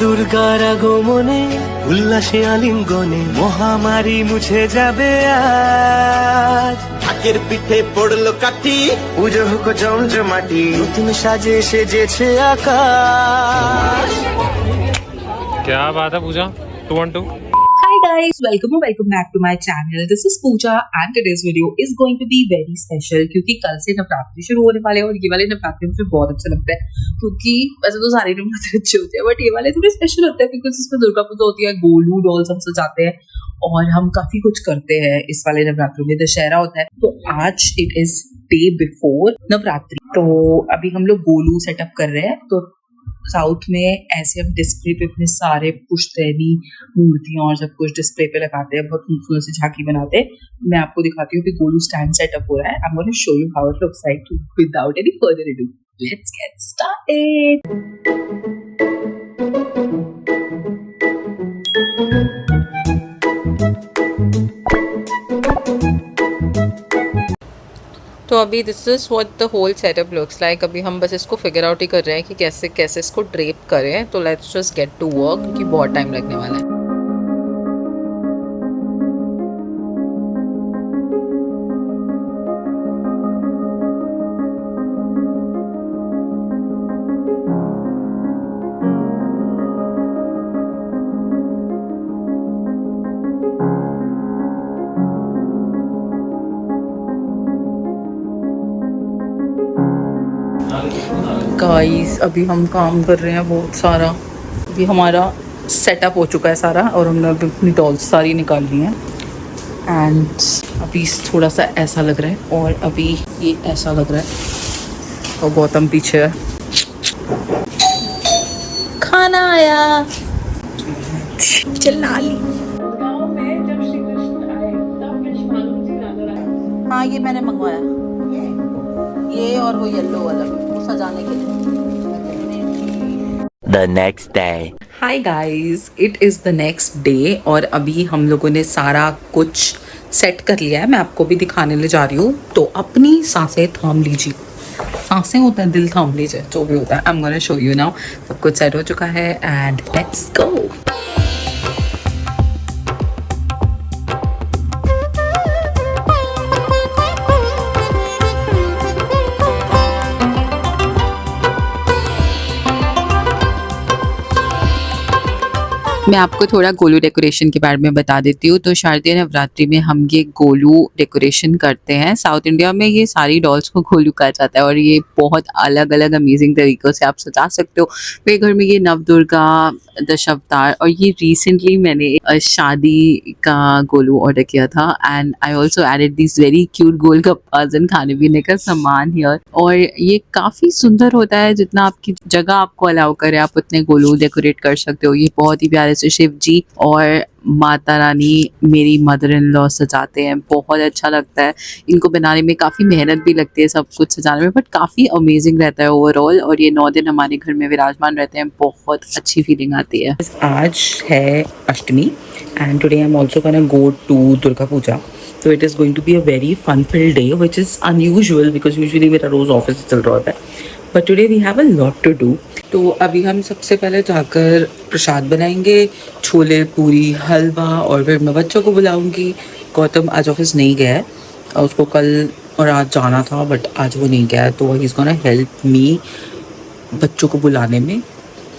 দুর্গার আগমনে উল্লাসে আলিঙ্গনে মহামারী মুছে যাবে আজ। ঢাকের পিঠে পড়লো কাঠি, পুজো হোক জমজমাটি, নতুন সাজে সেজেছে আকাশ। क्या बात है पूजा? 2 1 2 Hi guys, welcome back to my channel. This is Pooja and today's video is going to be very special क्योंकि कल से नवरात्रि शुरू होने वाले हैं और ये वाले नवरात्रि मुझे बहुत अच्छा लगता है क्योंकि वैसे तो सारे नवरात्रि अच्छे होते हैं बट ये वाले थोड़े स्पेशल होते हैं क्योंकि इसमें दुर्गा पूजा होती है, गोलू डॉल्स हम सजाते हैं और हम काफी कुछ करते हैं इस वाले नवरात्रि में। दशहरा होता है तो आज it is day before Navratri, तो अभी हम लोग गोलू सेटअप कर रहे हैं। तो साउथ में ऐसे हम डिस्प्ले पे अपने सारे पुश्तैनी मूर्तियां और सब कुछ डिस्प्ले पे लगाते हैं, बहुत खूबसूरत से झांकी बनाते हैं। मैं आपको दिखाती हूँ कि गोलू स्टैंड सेटअप हो रहा है। I am gonna show you how it looks like without any further ado. Let's get started. तो अभी this is what the whole setup looks like. अभी हम बस इसको फिगर आउट ही कर रहे हैं कि कैसे कैसे इसको ड्रेप करें। तो let's just get to work क्योंकि बहुत टाइम लगने वाला है। गाइस अभी हम काम कर रहे हैं बहुत सारा। अभी हमारा सेटअप हो चुका है सारा और हमने अभी अपनी डॉल्स सारी निकाल ली हैं एंड अभी थोड़ा सा ऐसा लग रहा है और अभी ये ऐसा लग रहा है और गौतम पीछे है। खाना आया, चिल्ला ली। हाँ ये मैंने मंगवाया, ये और वो येलो वाला सजाने के लिए। The next day. Hi guys, it is the next day और अभी हम लोगों ने सारा कुछ सेट कर लिया है। मैं आपको भी दिखाने ले जा रही हूँ। तो अपनी सांसें थाम लीजिए। सांसें होता है, दिल थाम लीजिए, जो भी होता है। I am gonna show you now. सब कुछ सेट हो चुका है एंड लेट्स गो। मैं आपको थोड़ा गोलू डेकोरेशन के बारे में बता देती हूँ। तो शारदीय नवरात्रि में हम ये गोलू डेकोरेशन करते हैं। साउथ इंडिया में ये सारी डॉल्स को गोलू कहा जाता है और ये बहुत अलग अलग अमेजिंग तरीक़ों से आप सजा सकते हो। मेरे घर में ये नवदुर्गा, दशावतार और ये रिसेंटली मैंने शादी का गोलू ऑर्डर किया था and I also added this very cute gol gappas and खाने पीने का सामान हियर। और ये काफ़ी सुंदर होता है, जितना आपकी जगह आपको अलाउ करे आप उतने गोलू डेकोरेट कर सकते हो। ये बहुत ही प्यारे से शिव जी और माता रानी मेरी मदर इन लॉ सजाते हैं, बहुत अच्छा लगता है। इनको बनाने में काफ़ी मेहनत भी लगती है सब कुछ सजाने में, बट काफ़ी अमेजिंग रहता है ओवरऑल। और ये 9 दिन हमारे घर में विराजमान रहते हैं, बहुत अच्छी फीलिंग आती है। आज है Ashtami and today I am also gonna go to Durga Puja. So it is going to be a very fun-filled day, which is unusual because usually मेरा रोज़ ऑफिस चल रहा होता है, but today we have a lot to do. तो अभी हम सबसे पहले जाकर प्रसाद बनाएंगे, छोले पूरी हलवा, और फिर मैं बच्चों को बुलाऊंगी। गौतम आज ऑफिस नहीं गया है, उसको कल और आज जाना था बट आज वो नहीं गया है, तो he is gonna help me बच्चों को बुलाने में।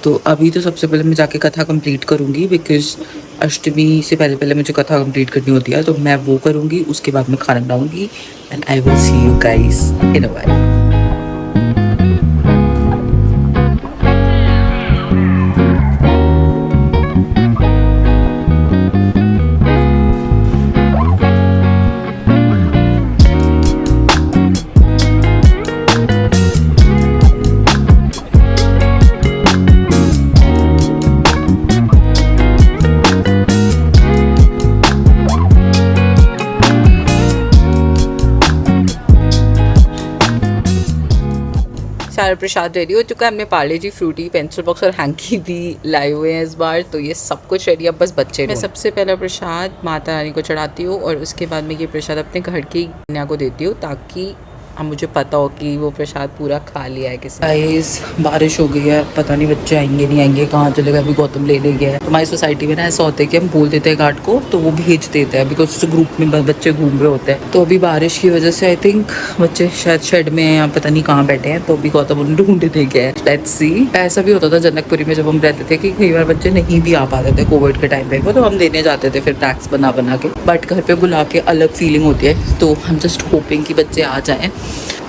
तो अभी तो सबसे पहले मैं जाके कथा कंप्लीट करूँगी बिकॉज अष्टमी से पहले पहले मुझे कथा कंप्लीट करनी होती है, तो मैं वो करूँगी। उसके बाद मैं खाना बनाऊँगी and I will see you guys in a while. सारा प्रसाद रेडी हो चुका है। हमने पार्ले जी फ्रूटी, पेंसिल बॉक्स और हैंकी भी लाए हुए हैं इस बार, तो ये सब कुछ रेडी। अब बस बच्चे। मैं सबसे पहला प्रसाद माता रानी को चढ़ाती हूँ और उसके बाद में ये प्रसाद अपने घर की कन्या को देती हूँ ताकि अब मुझे पता हो कि वो प्रसाद पूरा खा लिया है किसी। गाइस बारिश हो गई है, पता नहीं बच्चे आएंगे नहीं आएंगे, कहाँ चले गए। अभी गौतम लेने गया है। हमारी सोसाइटी में ना ऐसा होता है कि हम बोल देते हैं गार्ड को तो वो भेज देता है, बिकॉज उस ग्रुप में बच्चे घूम रहे होते हैं। तो अभी बारिश की वजह से आई थिंक बच्चे शायद शेड में या पता नहीं कहाँ बैठे हैं, तो अभी गौतम उन्हें ढूंढे दे गया है। Let's see. ऐसा भी होता था जनकपुरी में जब हम रहते थे कि कई बार बच्चे नहीं भी आ पाते थे कोविड के टाइम पे, वो तो हम देने जाते थे फिर टैक्स बना के, बट घर पे बुला के अलग फीलिंग होती है। तो हम जस्ट होपिंग कि बच्चे आ जाएं।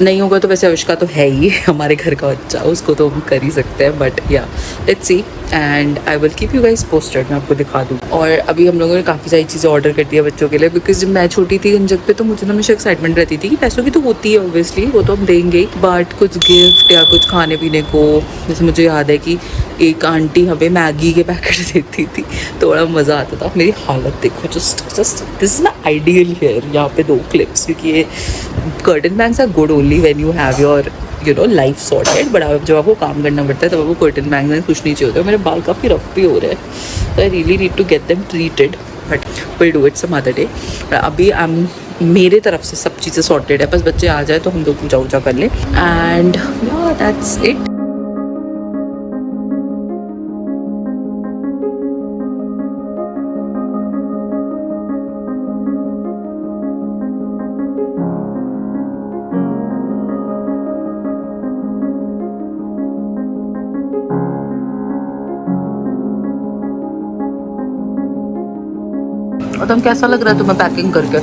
नहीं होगा तो वैसे अविष्का तो है ही हमारे घर का बच्चा, उसको तो हम कर ही सकते हैं, but yeah let's see and I will keep you guys posted. मैं आपको दिखा दूँ। और अभी हम लोगों ने काफ़ी सारी चीज़ें ऑर्डर कर दी है बच्चों के लिए, बिकॉज जब मैं छोटी थी गंजक पे तो मुझे हमेशा एक्साइटमेंट रहती थी कि पैसों की तो होती है ऑब्वियसली, वो तो हम देंगे, बट कुछ गिफ्ट या कुछ खाने पीने को, जैसे मुझे याद है कि एक आंटी हमें मैगी के पैकेट देती थी, तो बड़ा मज़ा आता था। मेरी हालत देखो, जस्ट दिस इज ना आइडियल हेयर। यहाँ पे 2 क्लिप्स, क्योंकि ये curtain bangs are good only when you have your life sorted, but जब आपको काम करना पड़ता है तब आपको कर्टन बैंग्स में कुछ नहीं चाहिए होता है। मेरे बाल काफ़ी रफ भी हो रहे हैं, तो I really need to get them treated, but will do it some other day. अभी मेरे तरफ से सब चीज़ें सॉर्टेड है, बस बच्चे आ जाए तो हम लोग पूजा वूजा कर लें एंड दैट्स इट। और तुम कैसा लग रहा है तुम्हें पैकिंग करके?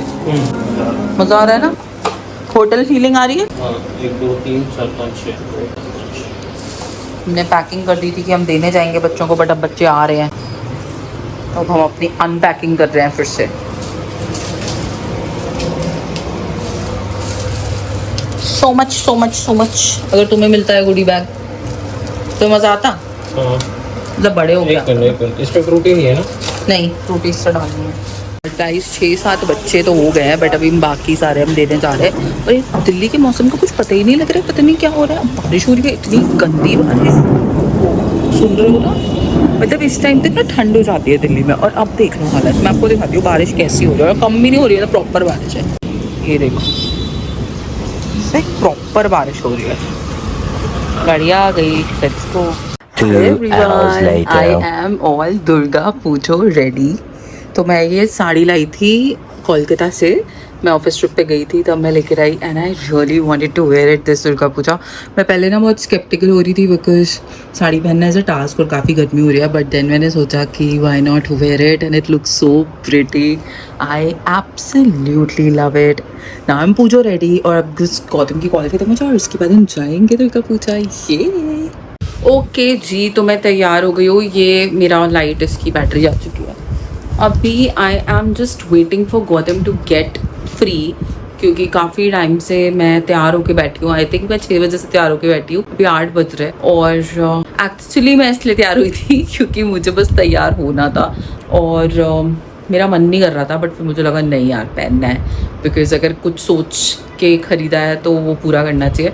मज़ा आ रहा है ना? होटल फीलिंग आ रही है? 1 2 3 4 5 6। हमने पैकिंग कर दी थी कि हम देने जाएंगे बच्चों को, बट अब बच्चे आ रहे हैं तो अब हम अपनी अनपैकिंग कर रहे हैं फिर से। So much. अगर तुम्हें मिलता है गुडी बैग तो मज़ा आता? मतलब बड़े हो गया। इसमें फ्रूटी नहीं है ना? नहीं, फ्रूटी से डालनी है। गाइस 6-7 बच्चे तो हो गए हैं, बट अभी बाकी सारे हम देने जा रहे हैं। और ये दिल्ली के मौसम का कुछ पता ही नहीं लग रहा है, पता नहीं क्या हो रहा है। बारिश हो रही है, इतनी गंदी बारिश, सुन रहे हो ना? मतलब इस टाइम तक ना ठंड हो जाती है दिल्ली में। और अब देख लो हालत, मैं आपको दिखाती हूँ बारिश कैसी हो रही है। और कम भी नहीं हो रही है, प्रॉपर बारिश है। ये देखो, प्रॉपर बारिश हो रही है। गाड़ियाँ आ गई, let's go. 2 hours later. I am all Durga Pujo ready. तो मैं ये साड़ी लाई थी कोलकाता से, मैं ऑफिस ट्रिप पे गई थी तब मैं लेकर आई, and I really wanted to wear it this Durga Puja. मैं पहले ना बहुत स्केप्टिकल हो रही थी बिकॉज साड़ी पहनना एज अ टास्क और काफ़ी गर्मी हो रही है, बट देन मैंने सोचा कि why not wear it and it looks so pretty. I absolutely love it. Now I am Pujo ready. और अब गौतम की कॉल खत्म हो जाए और इसके बाद हम जाएंगे दुर्गा पूजा। ये ओके जी, तो मैं तैयार हो गई हूँ। ये मेरा लाइट, इसकी बैटरी जा चुकी है। अभी I am just waiting for Gautam to get free, क्योंकि काफ़ी टाइम से मैं तैयार होके बैठी हूँ। आई थिंक मैं 6 बजे से तैयार होके बैठी हूँ, अभी 8 बज रहे हैं। और एक्चुअली मैं इसलिए तैयार हुई थी क्योंकि मुझे बस तैयार होना था और मेरा मन नहीं कर रहा था, बट फिर मुझे लगा नहीं यार पहनना है, बिकॉज अगर कुछ सोच के ख़रीदा है तो वो पूरा करना चाहिए।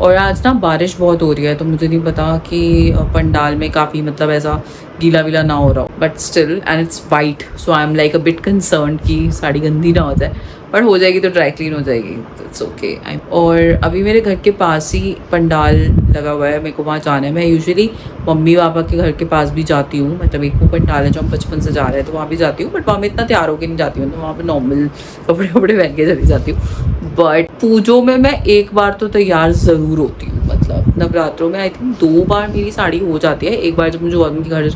और आज ना बारिश बहुत हो रही है, तो मुझे नहीं पता कि पंडाल में काफ़ी मतलब ऐसा गीला वीला ना हो रहा हो, but still and it's white, so I am like a bit concern कि साड़ी गंदी ना हो जाए, बट हो जाएगी तो ड्राई क्लीन हो जाएगी, इट्स ओके। और अभी मेरे घर के पास ही पंडाल लगा हुआ है, मेरे को वहाँ जाना है। मैं यूजुअली मम्मी पापा के घर के पास भी जाती हूँ, मतलब एक वो पंडाल है जो हम बचपन से जा रहे हैं तो वहाँ भी जाती हूँ, बट वहाँ में इतना तैयार होकर नहीं जाती हूँ, तो वहाँ पर नॉर्मल कपड़े वपड़े पहन के चली जाती हूँ। बट पूजों में मैं एक बार तो तैयार ज़रूर होती हूँ, मतलब नवरात्रों में आई थिंक 2 बार मेरी साड़ी हो जाती है। एक बार जब मुझे गौतम के घर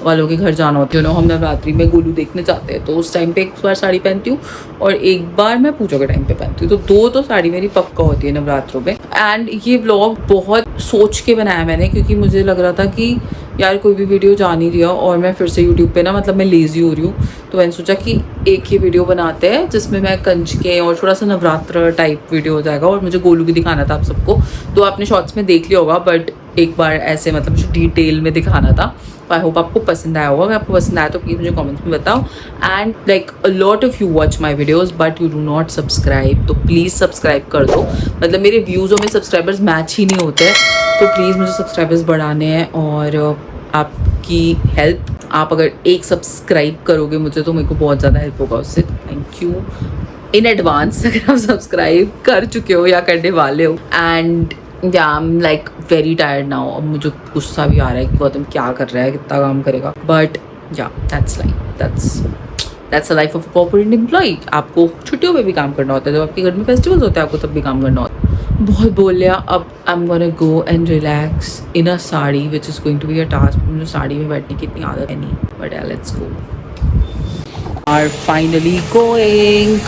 वालों के घर जाना होता है, हम नवरात्रि में गोलू देखने जाते हैं, तो उस टाइम पे एक बार साड़ी पहनती हूँ और एक बार मैं पूजा के टाइम पे पहनती हूँ, तो 2 तो साड़ी मेरी पक्का होती है नवरात्रों में। एंड ये व्लॉग बहुत सोच के बनाया मैंने, क्योंकि मुझे लग रहा था कि यार कोई भी वीडियो जा नहीं रहा और मैं फिर से यूट्यूब पे ना मतलब मैं लेज़ी हो रही हूँ, तो मैंने सोचा कि एक ही वीडियो बनाते हैं जिसमें मैं कंजके और थोड़ा सा नवरात्र टाइप वीडियो हो जाएगा। और मुझे गोलू भी दिखाना था आप सबको, तो आपने शॉर्ट्स में देख लिया होगा, बट एक बार ऐसे मतलब मुझे डिटेल में दिखाना था। आई होप आपको पसंद आया होगा। अगर आपको पसंद आया तो प्लीज़ मुझे कमेंट्स में बताओ। And like a lot of you watch my videos but you do not subscribe, तो प्लीज़ सब्सक्राइब कर दो। मतलब मेरे व्यूज़ों में सब्सक्राइबर्स मैच ही नहीं होते, तो प्लीज़ मुझे सब्सक्राइबर्स बढ़ाने हैं। और आपकी हेल्प, आप अगर एक सब्सक्राइब करोगे मुझे तो मेरे को बहुत ज़्यादा हेल्प होगा उससे। थैंक यू इन एडवांस अगर आप सब्सक्राइब कर चुके हो या करने वाले हो. And yeah I am like very tired now. अब मुझे गुस्सा भी आ रहा है कि गौतम क्या कर रहा है, कितना काम करेगा. But yeah that's life, that's the life of a corporate employee. आपको छुट्टियों में भी काम करना होता है, जब आपके घर में फेस्टिवल्स होते हैं आपको तब भी काम करना होता है. बहुत बोल लिया. अब I am gonna go and relax in a sari which is going to be a task. मुझे साड़ी में बैठने की इतनी आदत है नहीं. But yeah let's go. Are finally going.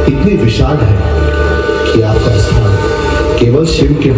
इतनी विशाल है कि आपका स्थान केवल शिव के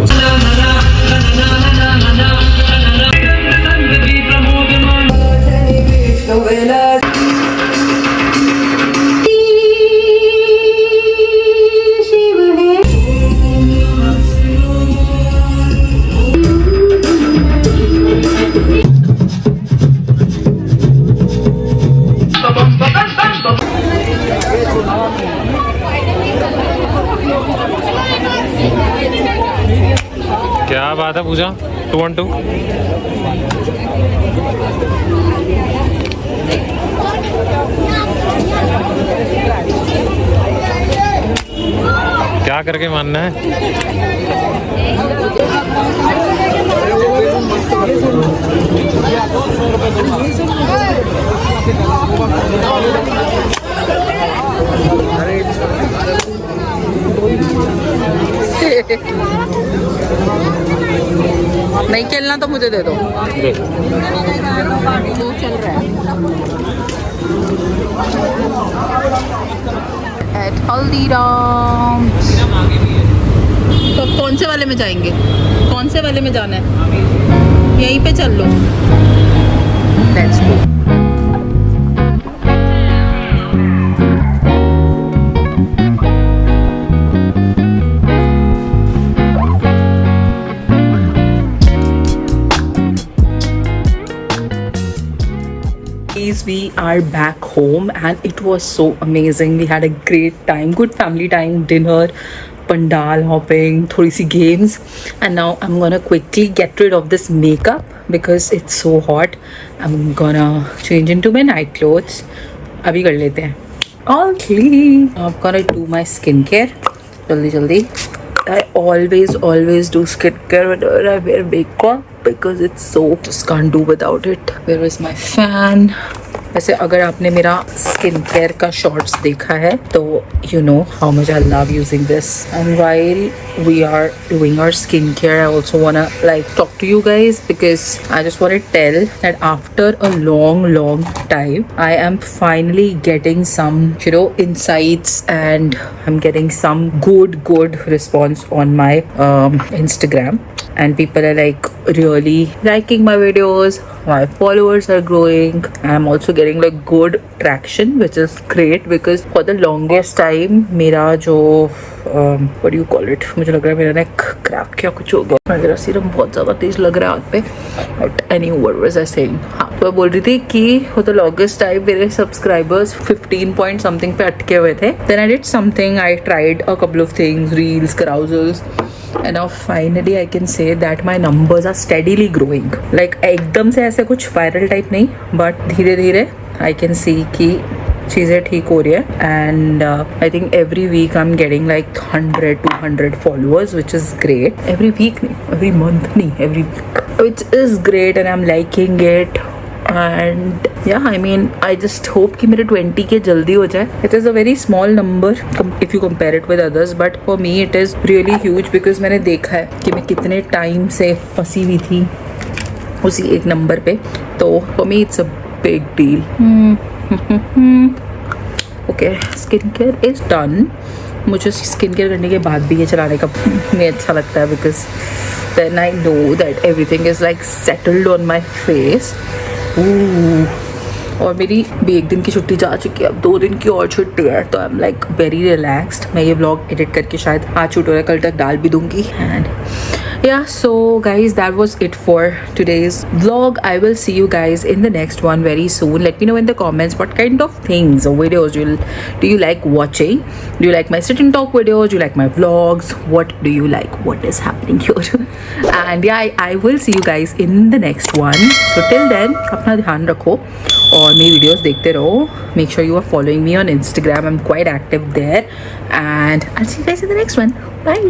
क्या बात है पूजा. 212. क्या करके मानना है. नहीं खेलना तो मुझे दे दो. वो चल रहा है. एट हल्दीराम्स. तो कौन से वाले में जाएंगे, कौन से वाले में जाना है? यहीं पे चल लो. Let's go. We are back home and it was so amazing. We had a great time, good family time, dinner, pandal hopping, थोड़ी सी games, and now I'm gonna quickly get rid of this makeup because it's so hot. I'm gonna change into my night clothes. अभी कर लेते हैं. All clean. I'm gonna do my skincare. जल्दी जल्दी. I always do skincare whenever I wear makeup because it's so, just can't do without it. Where is my fan? वैसे अगर आपने मेरा स्किन केयर का शॉर्ट्स देखा है तो you know how much I love using this. And while we are doing our skincare, I also wanna like talk to you guys because I just want to tell that after a long time I am finally getting some insights and I'm getting some good response on my Instagram. And people are like really liking my videos, my followers are growing, and I'm also getting like good traction, which is great because for the longest time मेरा जो what do you call it, मुझे लग रहा है मेरा नेक crack क्या कुछ होगा, मेरा सीरम बहुत ज़्यादा तेज लग रहा है हाथ पे. But anyway, what was I saying? हाँ, तो मैं बोल रही थी कि for the longest time मेरे subscribers 15 point something पे अटके हुए थे. Then I did something, I tried a couple of things, reels, carousels, and now finally I can say that my numbers are steadily growing. Like एकदम से ऐसे कुछ viral type नहीं, but धीरे धीरे I can see कि चीज़ें ठीक हो रही है. And I think every week I'm getting like 100-200 followers, which is great. Every week नहीं, every month नहीं, every week, which is great, and I'm liking it. And yeah I mean I just hope कि मेरे 20 के जल्दी हो जाए. It is a very small number if you compare it with others, but for me it is really huge because मैंने देखा है कि मैं कितने टाइम से फंसी हुई थी उसी एक नंबर पे. तो for me it's a big deal. Okay, skin care is done. मुझे स्किन केयर करने के बाद भी ये चलाने का नहीं अच्छा लगता है because then I know that everything is like settled on my face. और मेरी भी 1 दिन की छुट्टी जा चुकी है, अब 2 दिन की और छुट्टी है, तो I am like very relaxed. मैं ये व्लॉग एडिट करके शायद आज शूट हो रहा है, कल तक डाल भी दूंगी. And yeah, so guys, that was it for today's vlog. I will see you guys in the next one very soon. Let me know in the comments what kind of things or videos do you like watching. Do you like my sit and talk videos? Do you like my vlogs? What do you like? What is happening here? And yeah, I will see you guys in the next one. So till then, अपना ध्यान रखो और मेरी videos देखते रहो. Make sure you are following me on Instagram. I'm quite active there. And I'll see you guys in the next one. Bye.